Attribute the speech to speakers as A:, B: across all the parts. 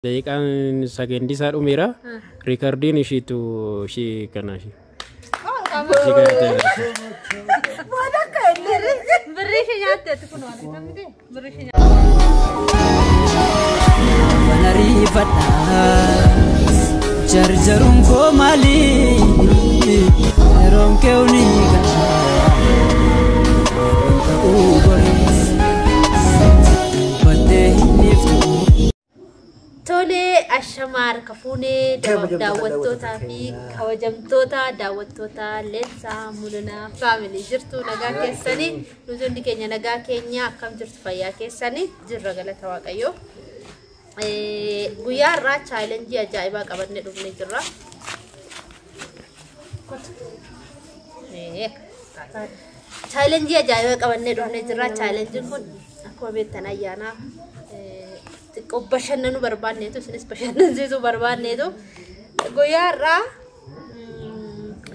A: Deeqaan sagandisaa dhumeera. Riikardiin ishiitu ishii kana ishii.
B: Jarjarun ko mali rom ke uniga
C: Tole ashamar kafune daawwattoota fi kabajamtoota daawwattoota Leensaa Mul'inaa family jirtu nagaa keessanii nuti hundi keenya nagaa keenya akkam jirtu fayyaa keessanii jirra galata waaqayyoo. Guyyaa irraa challenge ajaa'ibaa qabannee dhufnee jirra. Challenge ajaa'ibaa qabannee dhufnee jirra. Challenge kun akkuma beektan ayyaana bashannanu barbaanneetu isinis bashannansiisuu barbaanneetu guyyaa irraa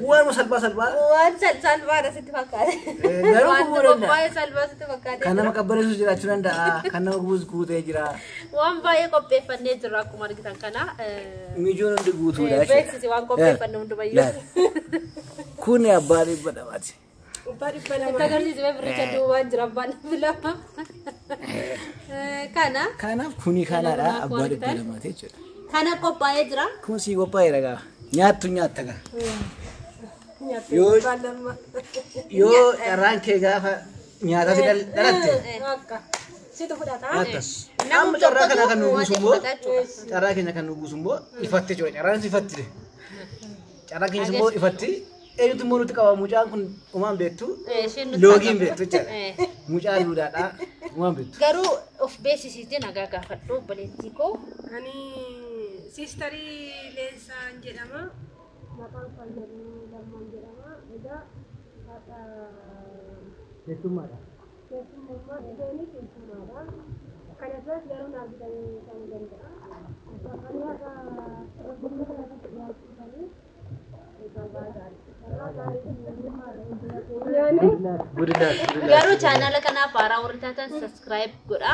D: waan salphaa asitti fakkaate. Garuu
C: salphaa asitti fakkaate.
D: kan nama qabbaneessu jiraachuu danda'a. Kan nama guutee jira.
C: Waan baay'ee qopheeffannee jirra akkuma argitan kana.
D: Mijoon hundi guutuudha.
C: Beeksisi waan qopheeffanne hundumayyuu.
D: Kun abbaa dhibba dhamaati.
C: Tagarsiisee birricha duubaan jira abbaan filama.
D: Kanaaf kuni kanaadha abbaa dhibba dhamaati jechuudha.
C: Kana qophaa'ee jira.
D: Kun sii qophaa'ee dhagaa. Nyaattu nyaatta gaa. Yoo irraan kee gaafa nyaata si dhalatte.
C: Situ fudhata.
D: Amma carraa kana kan nu buusumboo carraa keenya kan nu buusumboo ifatte jechuudha. Carraan si ifattide. Carraa keenya immoo ifatti. Eenyutu immoo nuti qaba mucaan kun umaan beektu. Loogiin beektu jechuudha. Mucaa duudhaadhaa umaan beektu.
C: Garuu of beeksisiitiin nagaa gaafadhu obboleettii koo.
E: Ani siistarii Leensaan jedhama. Maqaan fayyaduu Lammaan jedhama. Egaa haadha
D: Keessummaadha.
E: keessummaa isheenii keessummaadha. Kana biras garuu naaf bitanii kan danda'a. Ani haadha guddina kanatti dhiyaachifanii
C: garuu chaanala kanaaf haaraa warri taatan subscribe godha.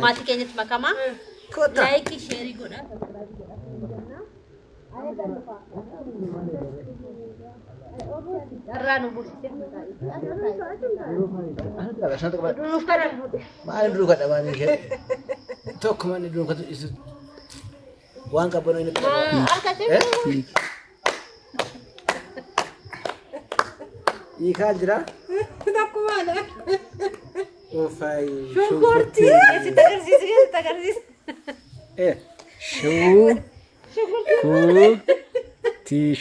C: Maatii keenyatti makamaa. Laayikii sheerii godha. Irraa nu bulchite.
D: Maal dulu kadha maal ishee tokko manni dulu kadha isu waan qabanu inni qaba. Ikan jira.
E: takkumaadha.
D: Ufai.
C: Shunkurtii. Si tagarsiisi.
D: Shunkurti.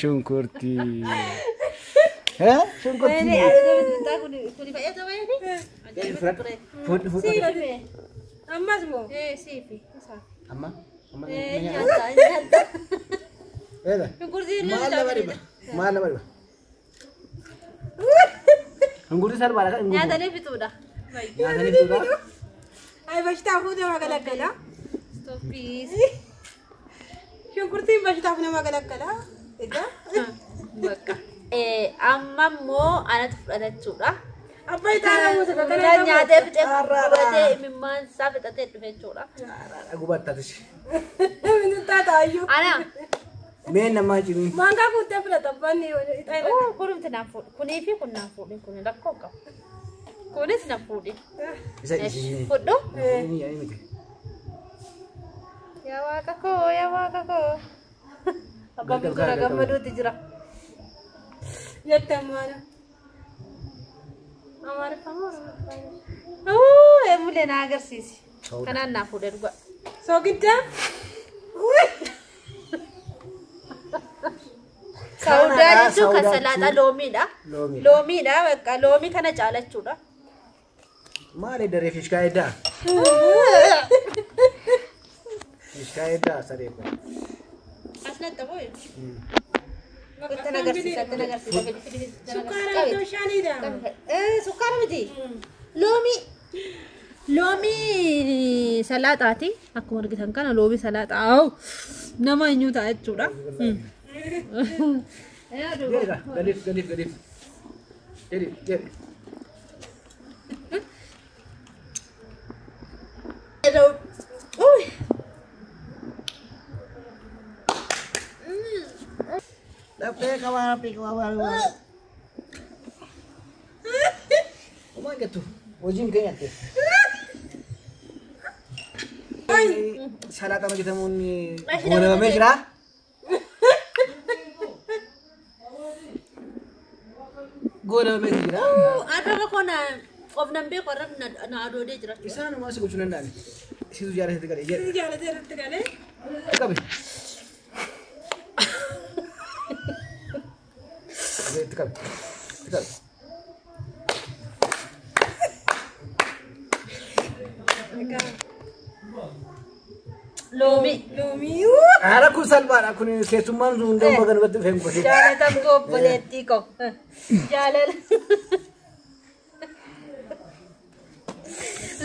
D: Shunkurti. Shunkurti.
E: Ammas moo?
C: Siifi.
D: Amma.
C: Shunkurtii
D: Maal nama dhiba? Shunkurtii salphaadha kan
C: nyaatanii fixuudha.
D: nyaatanii fixuudha.
E: Ay bashtaaf nama galaggala.
C: Stoppiis.
E: Shunkurtiin bashtaaf nama galaggala. Egaa.
C: Bakka. Amma immoo anatu fudhatachuudha.
E: Abbaa itaana muusa
C: Midhaan nyaatee fixee fudhatee imimmaan isaa fixatee dhufe jechuudha.
D: Gubattatis.
E: Mintaa taayyuu.
C: Ana.
D: Mee namaa jiru.
E: Maangaa kuttee filata abbaan itaana.
C: Kunumti naaf fuudhi. Kunii fi kun naaf fuudhi. Kun rakkoo qabu. Kunis naaf fuudhi.
D: Isa isi.
C: Fudhu.
D: Ini ya ini.
C: Yaa waaqa koo, yaa waaqa koo. Abbaan bira gammaduutti jira.
E: Jette maana. Amaariffama.
C: Emulee na agarsiisi. Kanaan naaf fuudhee dhuga.
E: Soogiddaa.
C: Saudaa jechuun kan salaaxaa loomiidha. Loomiidha bakka loomii kana caalachuudha.
D: Maali daree fishkaayeddaa? Fishkaayeddaa sadeeqa.
C: Asnatti moo? Itti agarsiisa.
E: Sukkaara bitoo shaaniidha.
C: Sukkaara miti. Loomii salaaxaati. Akkuma argitan kana loomii salaaxaa. Nama eenyu ta'a jechuudha.
D: Gadif. Jadi. Tapi kawan api kawan. Oma gitu. Ojim kayaknya tuh. Salah kamu kita mau nih. Mau nama Mejra? Gue nama Mejra.
C: Ada apa kau of nambe korang na ado deh jelas.
D: Di sana masih kucunan dan. Situ jalan itu kali.
E: Jalan itu kali.
D: Kabe. Itu kabe.
C: Lomi.
D: Ara kun salbar aku ni sesuman undang bagan betul faham kau.
C: Jalan tamko boleh kok. Jalan.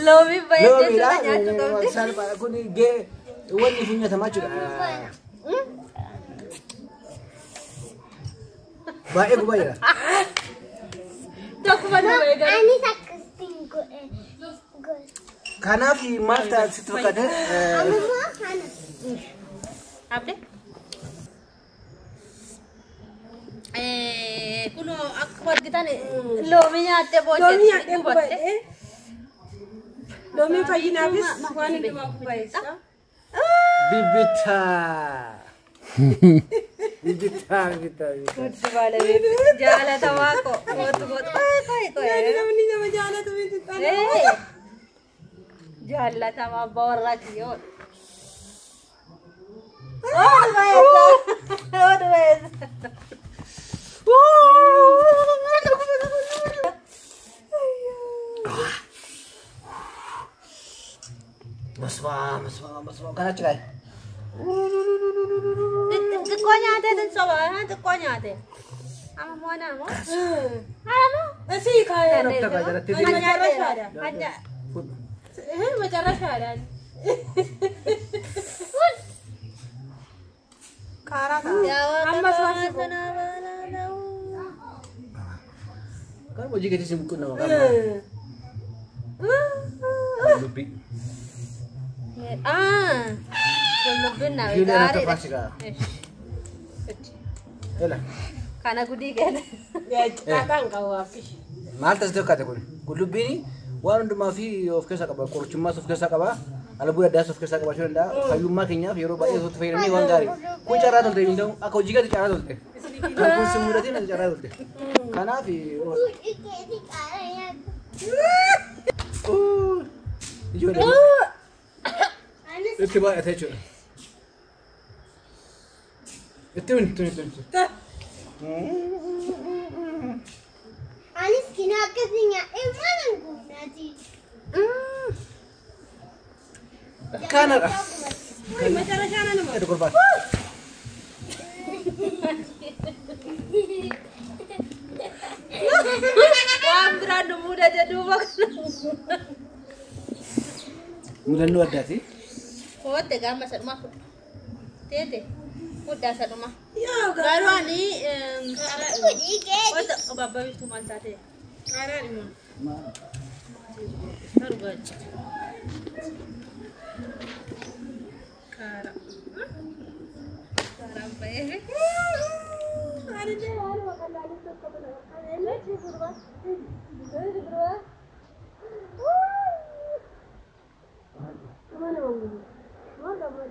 C: Lomi baik je sudah nyatu kau.
D: Salbar aku ni ge wani punya sama cuda. Baik aku bayar.
C: Tak mana baik.
E: Ani tak kestinggo
D: Karena di Malta situ kada.
C: Apa? Kuno akbar kita ni lomi ate boche.
E: Lomi fayina bis wani duma kubaisa.
D: Bibita. Bibita.
C: Kudu bala jala tawako. Koi.
E: Namni nama jala tu binti tana.
C: Jala tawa borra kiyo.
D: Masma. Kana cekai.
C: Tekonya ada dan soba, tekonya ada. Ama mana mo? Ama?
E: Asi kaya.
D: Nak tak ajar tidur.
C: Hanya.
E: Macara syaran. Karata. Ambas masih.
D: Kan mau jika disebut nama kamu. Lebih.
C: Lebih nak.
D: Gila nak terpaksa kah? Elah.
C: Kana gudi kan?
E: Ya, kakak kau api.
D: Malta sedang kata kau. Kulubini, warung tu maafi of kesa kaba, korcuma of kesa kaba, alabu ada of kesa kaba cunda, kayuma kenya, fiero bayi of fiero ni wangari. Kau cara tu terindah, aku juga tu cara tu. Kau semua tu nanti cara tu. Karena fi. Jujur. Itu baik ada cuci. Itu.
E: Anis kina kesingnya, mana guna sih?
D: Kanar.
E: Macara syaran nama.
D: Itu korban.
C: Wah, beradu muda jadi dua.
D: Mudah lu ada sih.
C: Oh, tega masak rumah. Tete. Udah satu rumah.
E: Ya,
C: Baru ani
E: dikit.
C: oh baba itu mantap deh.
E: Kara ni mah.
C: Baru buat. Kara. Kara apa ya?
E: Ada deh, ada makan lagi tu kau nak. Ada ni sih berubah. Ada berubah. Mana mau? Mana mau?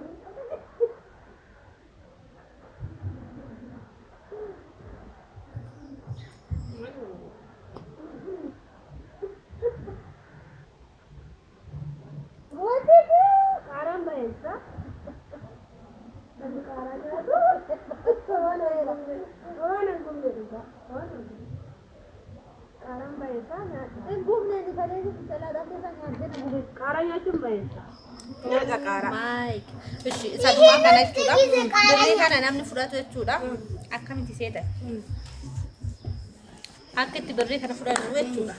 E: Karamba esa. Karanya tu. Kawan gumde. Karamba esa. Gumde di kare di sala date sangat gumde. Karanya tu esa. Nyaga kara.
C: Baik. Ishi satu makanan juga. Beri kan namanya furat juga. Akan minta seda. Akit diberi kan furat juga.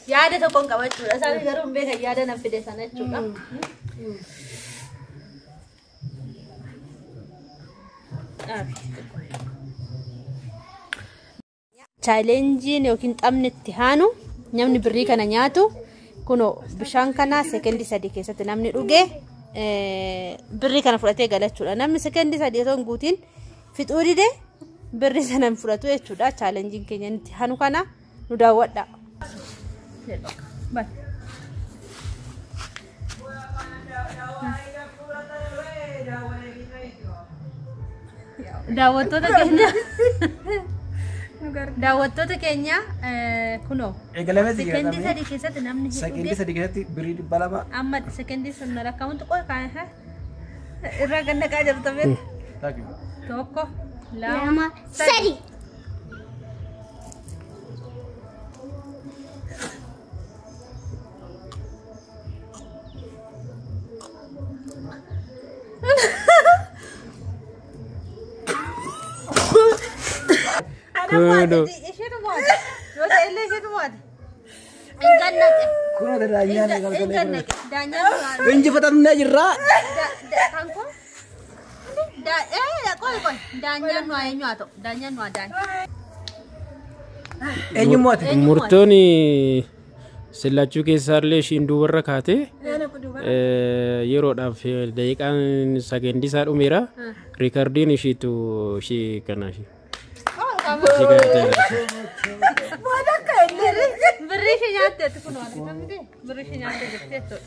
C: Ya ada tu kong kawan juga. Saya garum bega ya ada nampi desa na juga. Challenge ni okin tamne tihanu. Nyamni beri kana nyatu. Kuno bishaan kana sekendi sadi keessatti namni dhuge birri kana fudhatee galachuudha. Namni sekendi sadi osoo hin guutiin fixuu dide birri sanan fudhatu jechuudha challenge keenya nuti hanu kana nu daawwadha daawwattoota keenya kuno sekendi sadii keessatti namni
D: sekendi sadii keessatti birrii 200
C: amma sekendi sun rakkamutu qoy kaan irra ganna kaa jirtu ta'e tokko lama sadii
A: Kuno.
D: Kuno dadanya ne kalau Inji fatam na jirra.
A: Murtooni sillachuu keessaallee ishiin duubarra kaate yeroodhaaf daqiiqaan sagantii isaa dhumeera riikardiin ishiitu ishii kana ishii.
C: Berisnya nyate tuh kuno, berisnya nyate gitu.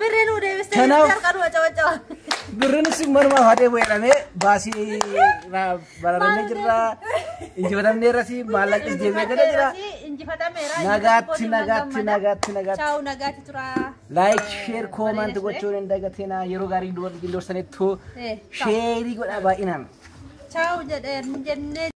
C: Beren udah bisa dibicarakan wajah-wajah.
D: Beren sih mana hade buat basi barangnya jera, inji fatam merah sih malak isjeme kan jera.
C: Inji fatam merah.
D: Nagati.
C: Ciao nagati tura.
D: Like, share, comment gochuun dagatina yeroo gaarii duwwaa jildoorsan ittuu share godhaa baay'inaan.
C: Ciao jenne